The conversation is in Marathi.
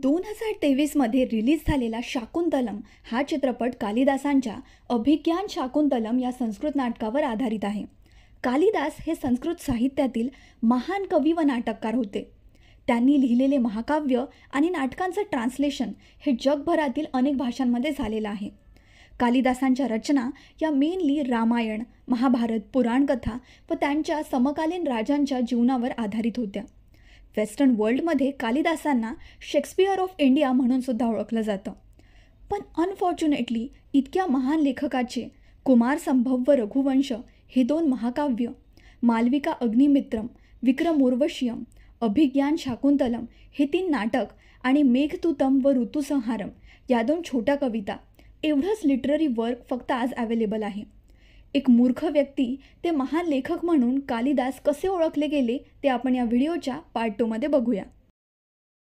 2023मध्ये रिलीज झालेला शाकुंतलम हा चित्रपट कालिदासांच्या अभिज्ञान शाकुंतलम या संस्कृत नाटकावर आधारित आहे. कालिदास हे संस्कृत साहित्यातील महान कवी व नाटककार होते. त्यांनी लिहिलेले महाकाव्य आणि नाटकांचं ट्रान्सलेशन हे जगभरातील अनेक भाषांमध्ये झालेलं आहे. कालिदासांच्या रचना या मेनली रामायण, महाभारत, पुराणकथा व त्यांच्या समकालीन राजांच्या जीवनावर आधारित होत्या. वेस्टर्न वर्ल्डमध्ये कालिदासांना शेक्सपियर ऑफ इंडिया म्हणून सुद्धा ओळखलं जातं. पण अनफॉर्च्युनेटली इतक्या महान लेखकाचे कुमारसंभव व रघुवंश हे 2 महाकाव्य, मालविका अग्निमित्रम, विक्रम उर्वशियम, अभिज्ञान शाकुंतलम हे 3 नाटक आणि मेघदूतम व ऋतुसंहारम या 2 छोट्या कविता एवढंच लिटररी वर्क फक्त आज अवेलेबल आहे. एक मूर्ख व्यक्ती ते महान लेखक म्हणून कालिदास कसे ओळखले गेले ते आपण या व्हिडिओच्या पार्ट 2 मध्ये बघूया.